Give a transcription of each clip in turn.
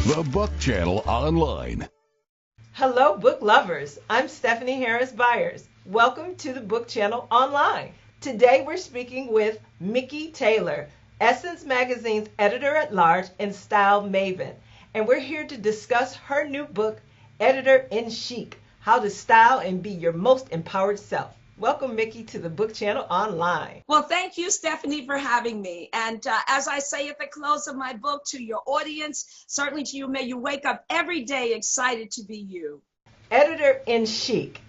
The Book Channel Online. Hello, book lovers. I'm Stephanie Harris Byers. Welcome to the Book Channel Online. Today we're speaking with Mikki Taylor, Essence Magazine's editor-at-large and style maven. And we're here to discuss her new book, Editor in Chic, How to Style and Be Your Most Empowered Self. Welcome, Mikki, to the Book Channel Online. Well, thank you, Stephanie, for having me. And as I say at the close of my book to your audience, certainly to you, may you wake up every day excited to be you. Editor in Chic.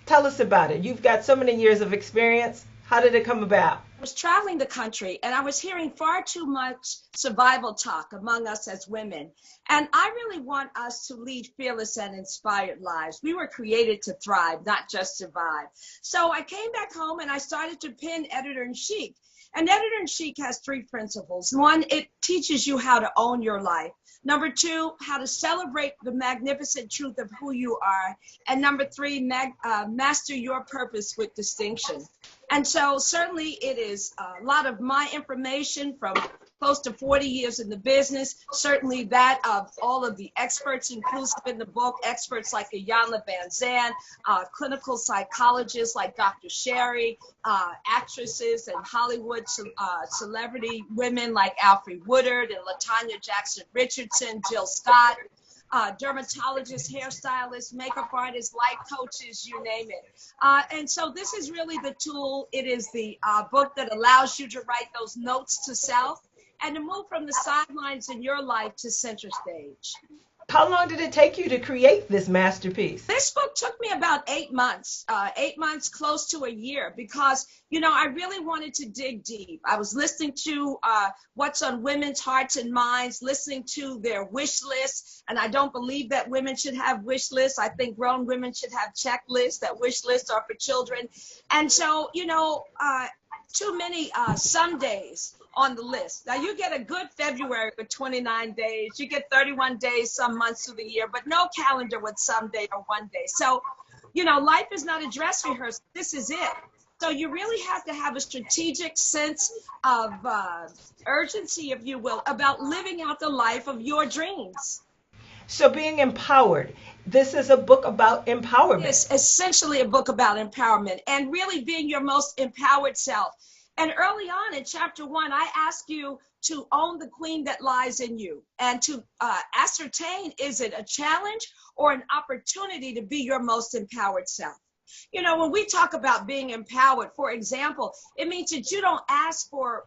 Tell us about it. You've got so many years of experience. How did it come about? I was traveling the country and I was hearing far too much survival talk among us as women. And I really want us to lead fearless and inspired lives. We were created to thrive, not just survive. So I came back home and I started to pen Editor in Chic. And Editor in Chic has three principles. One, it teaches you how to own your life. Number two, how to celebrate the magnificent truth of who you are. And number three, master your purpose with distinction. And so certainly it is a lot of my information from close to 40 years in the business, certainly that of all of the experts inclusive in the book, experts like Iyanla Vanzant, clinical psychologists like Dr. Sherry, actresses and Hollywood celebrity women like Alfre Woodard and LaTanya Jackson Richardson, Jill Scott, dermatologists, hairstylists, makeup artists, life coaches, you name it. And so this is really the tool. It is the book that allows you to write those notes to self and to move from the sidelines in your life to center stage. How long did it take you to create this masterpiece? This book took me about 8 months, close to a year, because, I really wanted to dig deep. I was listening to what's on women's hearts and minds, listening to their wish lists. And I don't believe that women should have wish lists. I think grown women should have checklists, that wish lists are for children. And so, too many Sundays on the list. Now you get a good February with 29 days. You get 31 days some months of the year, but no calendar with some day or one day. So, life is not a dress rehearsal. This is it. So you really have to have a strategic sense of urgency, if you will, about living out the life of your dreams. So being empowered, this is a book about empowerment. It's essentially a book about empowerment and really being your most empowered self. And early on in chapter 1, I ask you to own the queen that lies in you and to ascertain, is it a challenge or an opportunity to be your most empowered self? When we talk about being empowered, for example, it means that you don't ask for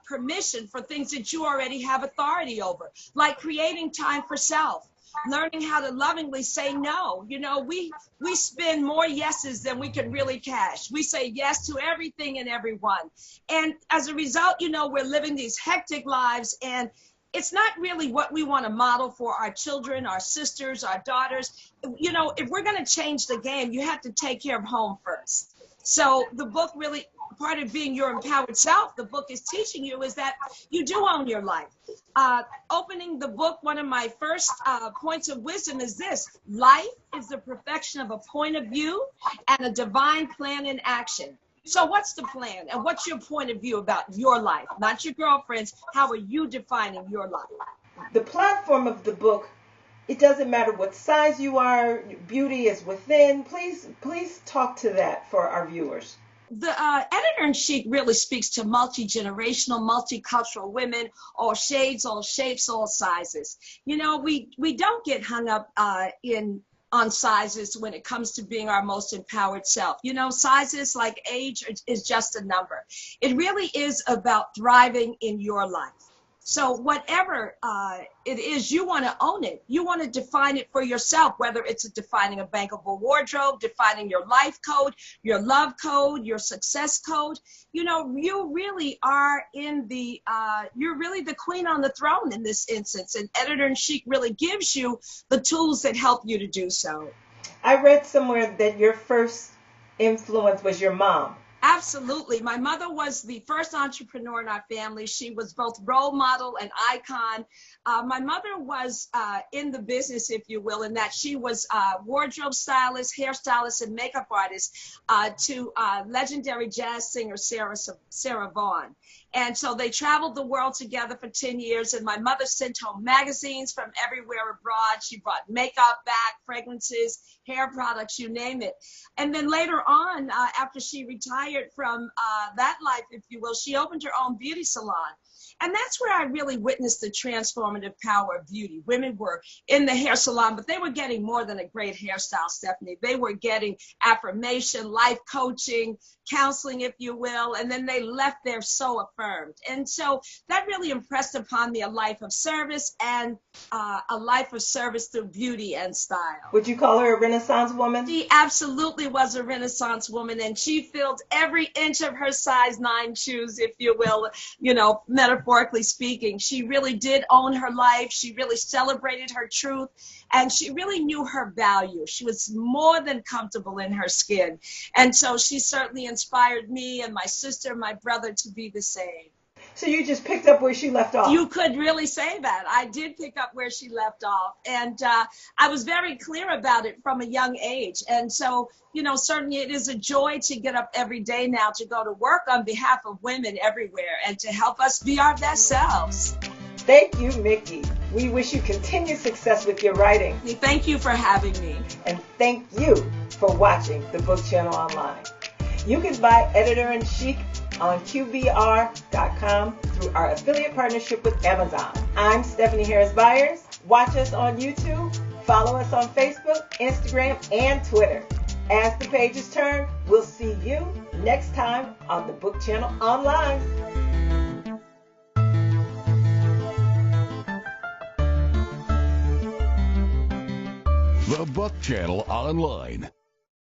permission for things that you already have authority over, like creating time for self. Learning how to lovingly say no. We spend more yeses than we can really cash. We say yes to everything and everyone. And as a result, we're living these hectic lives, and it's not really what we want to model for our children, our sisters, our daughters. If we're going to change the game, you have to take care of home first. So the book really, part of being your empowered self, the book is teaching you is that you do own your life. Opening the book, one of my first points of wisdom is this: life is the perfection of a point of view and a divine plan in action. So what's the plan and what's your point of view about your life? Not your girlfriend's. How are you defining your life? The platform of the book, it doesn't matter what size you are, beauty is within. Please talk to that for our viewers. The Editor in Chic really speaks to multi-generational, multicultural women, all shades, all shapes, all sizes. We don't get hung up on sizes when it comes to being our most empowered self. Sizes like age is just a number. It really is about thriving in your life. So whatever it is, you want to own it. You want to define it for yourself, whether it's defining a bankable wardrobe, defining your life code, your love code, your success code. You really are you're really the queen on the throne in this instance. And Editor in Chic really gives you the tools that help you to do so. I read somewhere that your first influence was your mom. Absolutely. My mother was the first entrepreneur in our family. She was both role model and icon. My mother was in the business, if you will, in that she was wardrobe stylist, hairstylist, and makeup artist to legendary jazz singer Sarah Vaughan. And so they traveled the world together for 10 years. And my mother sent home magazines from everywhere abroad. She brought makeup back, fragrances, hair products, you name it. And then later on, after she retired from that life, if you will, she opened her own beauty salon. And that's where I really witnessed the transformative power of beauty. Women were in the hair salon, but they were getting more than a great hairstyle, Stephanie. They were getting affirmation, life coaching, counseling, if you will, and then they left there so affirmed. And so that really impressed upon me a life of service and a life of service through beauty and style. Would you call her a Renaissance woman? She absolutely was a Renaissance woman, and she filled every inch of her size 9 shoes, if you will, metaphorically speaking. She really did own her life. She really celebrated her truth, and she really knew her value. She was more than comfortable in her skin. And so she certainly inspired me and my sister, my brother, to be the same. So you just picked up where she left off? You could really say that. I did pick up where she left off. And I was very clear about it from a young age. And so, certainly it is a joy to get up every day now to go to work on behalf of women everywhere and to help us be our best selves. Thank you, Mikki. We wish you continued success with your writing. Thank you for having me. And thank you for watching the Book Channel Online. You can buy Editor-in-Chic on QBR.com through our affiliate partnership with Amazon. I'm Stephanie Harris Byers. Watch us on YouTube. Follow us on Facebook, Instagram, and Twitter. As the pages turn, we'll see you next time on the Book Channel Online. The Book Channel Online.